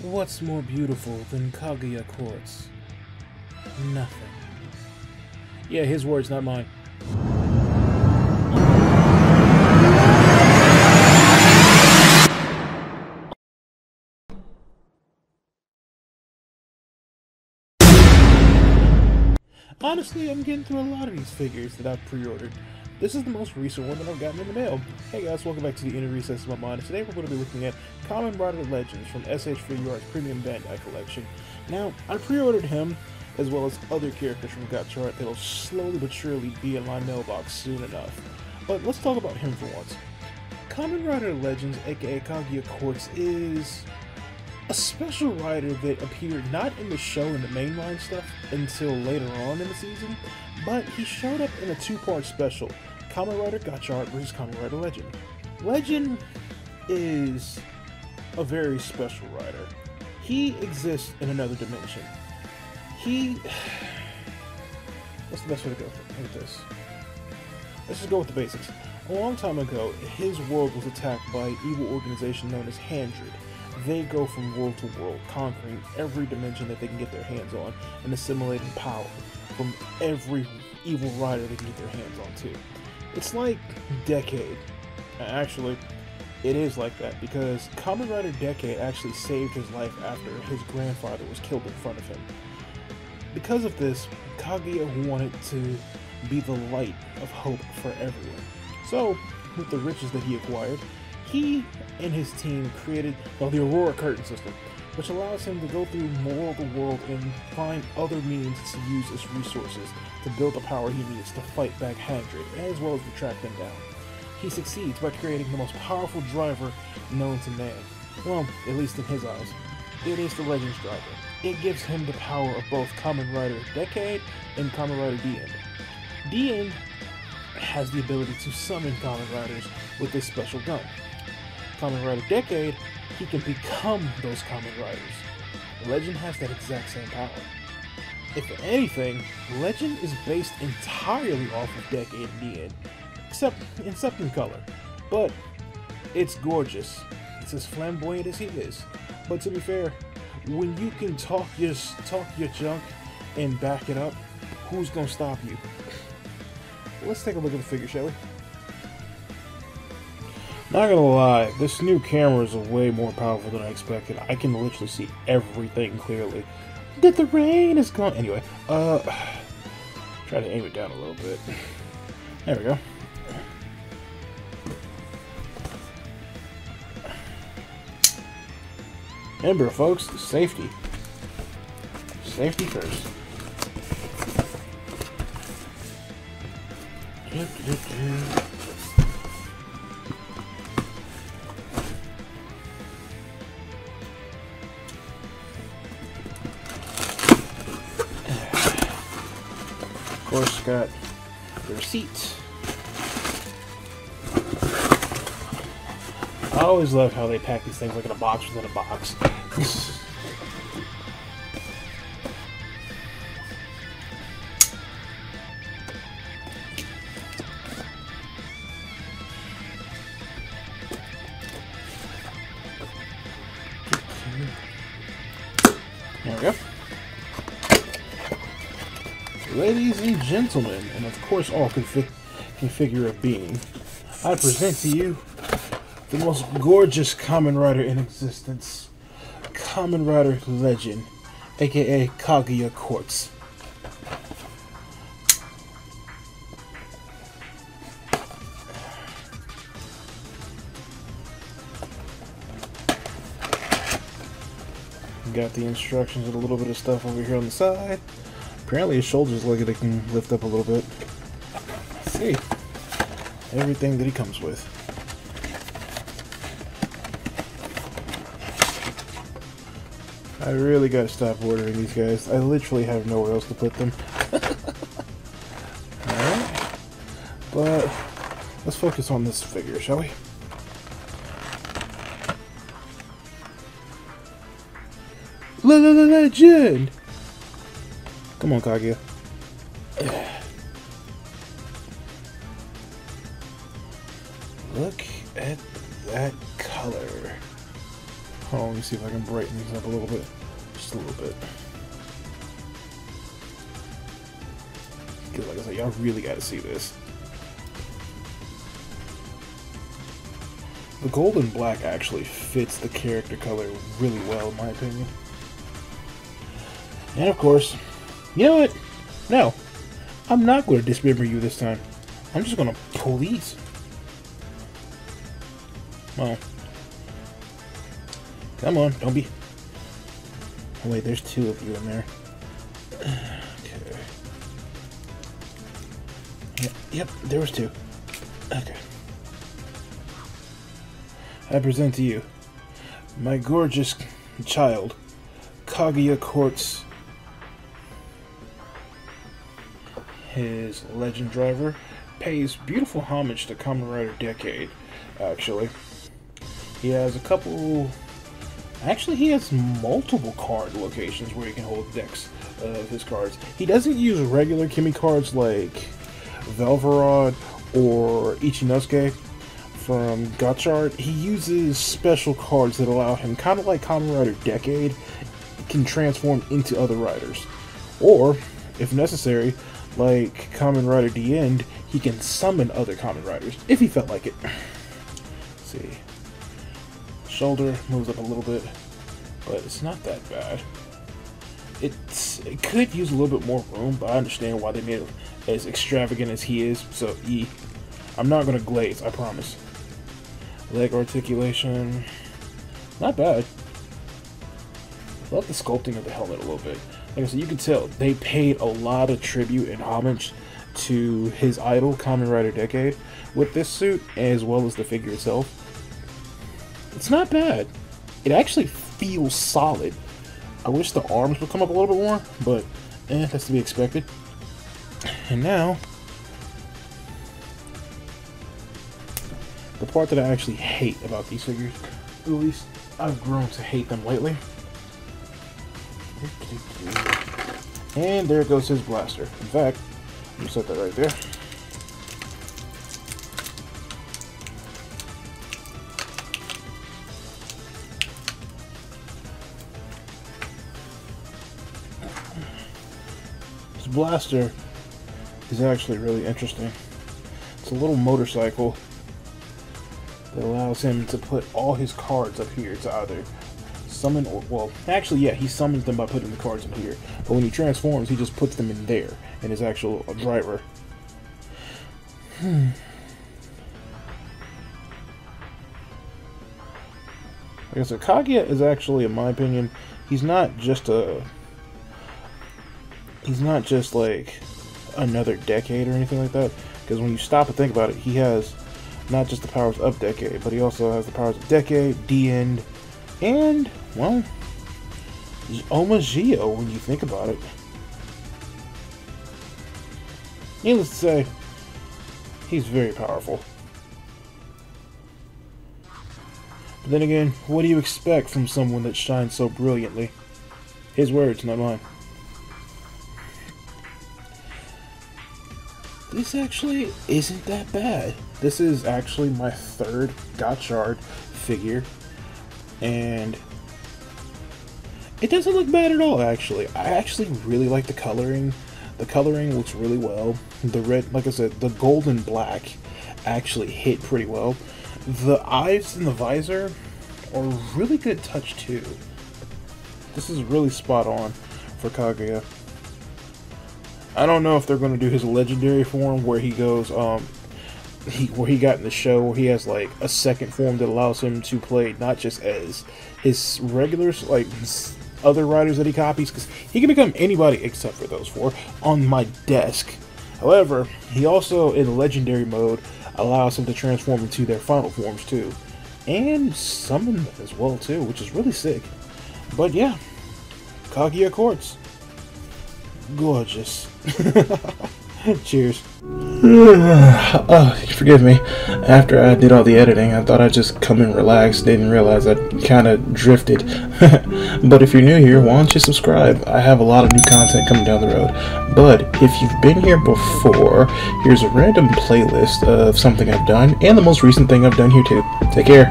What's more beautiful than Kaguya Quartz? Nothing. Yeah, his words, not mine. Honestly, I'm getting through a lot of these figures that I've pre-ordered. This is the most recent one that I've gotten in the mail. Hey guys, welcome back to the Inner Recess of My Mind, and today we're going to be looking at Kamen Rider Legends from SH Figuarts Premium Bandai Collection. Now, I pre-ordered him, as well as other characters from Gacha Art that'll slowly but surely be in my mailbox soon enough. But let's talk about him for once. Kamen Rider Legends, aka Kaguya Quartz, is a special rider that appeared not in the show in the mainline stuff until later on in the season, but he showed up in a two-part special, Kamen Rider Gacha Art vs. Kamen Rider Legend. Legend is a very special rider. He exists in another dimension. What's the best way to go with this? Let's just go with the basics. A long time ago, his world was attacked by an evil organization known as Handred. They go from world to world, conquering every dimension that they can get their hands on, and assimilating power from every evil rider they can get their hands on too. It's like Decade. Actually, it is like that, because Kamen Rider Decade actually saved his life after his grandfather was killed in front of him. Because of this, Kaguya wanted to be the light of hope for everyone. So, with the riches that he acquired, he and his team created the Aurora Curtain system, which allows him to go through world to world and find other means to use his resources to build the power he needs to fight back Handred, as well as to track them down. He succeeds by creating the most powerful driver known to man. Well, at least in his eyes. It is the Legends driver. It gives him the power of both Kamen Rider Decade and Kamen Rider DN. DN has the ability to summon Kamen Riders with this special gun. Kamen Rider Decade, he can become those Kamen Riders. Legend has that exact same power. If anything, Legend is based entirely off of Decade and DN, except in color. But it's gorgeous. It's as flamboyant as he is. But to be fair, when you can talk your junk and back it up, who's gonna stop you? Let's take a look at the figure, shall we? Not gonna lie, this new camera is way more powerful than I expected. I can literally see everything clearly. That the rain is gone. Anyway, try to aim it down a little bit. There we go. Remember, folks, safety. Safety first. Of course, got the receipt. I always love how they pack these things like in a box within a box. There we go. Ladies and gentlemen, and of course all configure of being, I present to you the most gorgeous Kamen Rider in existence, Kamen Rider Legend, aka Kaguya Quartz. Got the instructions and a little bit of stuff over here on the side. Apparently his shoulders look like they can lift up a little bit. Let's see. Everything that he comes with. I really gotta stop ordering these guys. I literally have nowhere else to put them. Alright. But let's focus on this figure, shall we? Legend! Come on, Kaguya. Look at that color. Oh, let me see if I can brighten these up a little bit. Just a little bit. Because like I said, y'all really gotta see this. The gold and black actually fits the character color really well, in my opinion. And of course, you know what? No, I'm not going to dismember you this time. I'm just going to pull these. Well, come on, don't be... Oh wait, there's two of you in there. Okay. Yep, there was two. Okay. I present to you my gorgeous child, Kaguya Quartz. His legend driver pays beautiful homage to Kamen Rider Decade, actually. He has a couple... Actually, he has multiple card locations where you can hold decks of his cards. He doesn't use regular Kimi cards like Velvarod or Ichinosuke from Gotchard. He uses special cards that allow him, kind of like Kamen Rider Decade, can transform into other riders. Or, if necessary, like Kamen Rider The End, he can summon other Kamen Riders, if he felt like it. Let's see. Shoulder moves up a little bit, but it's not that bad. It could use a little bit more room, but I understand why they made it as extravagant as he is, so I'm not going to glaze, I promise. Leg articulation, not bad. I love the sculpting of the helmet a little bit. Like I said, you can tell they paid a lot of tribute and homage to his idol, Kamen Rider Decade, with this suit, as well as the figure itself. It's not bad. It actually feels solid. I wish the arms would come up a little bit more, but that's to be expected. And now, the part that I actually hate about these figures, at least I've grown to hate them lately. And there goes his blaster. In fact, let me set that right there. His blaster is actually really interesting. It's a little motorcycle that allows him to put all his cards up here to either summon or, well, actually, yeah, he summons them by putting the cards in here. But when he transforms, he just puts them in there, in his actual driver. Like I said, Kaguya is actually, in my opinion, he's not just like another Decade or anything like that. Because when you stop and think about it, he has not just the powers of Decade, but he also has the powers of Decade, D-End, and, well, almost Geo when you think about it. Needless to say, he's very powerful. But then again, what do you expect from someone that shines so brilliantly? His words, not mine. This actually isn't that bad. This is actually my third Gotchard figure, and it doesn't look bad at all, actually. I actually really like the coloring. The coloring looks really well. The red, like I said, the gold and black actually hit pretty well. The eyes and the visor are a really good touch too. This is really spot on for Kaguya. I don't know if they're going to do his legendary form where he goes, where he got in the show, where he has like a second form that allows him to play not just as his regulars, like other riders that he copies, because he can become anybody except for those four on my desk. However, he also, in legendary mode, allows him to transform into their final forms too, and summon them as well too, which is really sick. But yeah, Kaguya Quartz, gorgeous. Cheers. Oh, forgive me. After I did all the editing, I thought I'd just come and relax. Didn't realize I kind of drifted. But if you're new here, why don't you subscribe? I have a lot of new content coming down the road. But if you've been here before, here's a random playlist of something I've done, and the most recent thing I've done here too. Take care.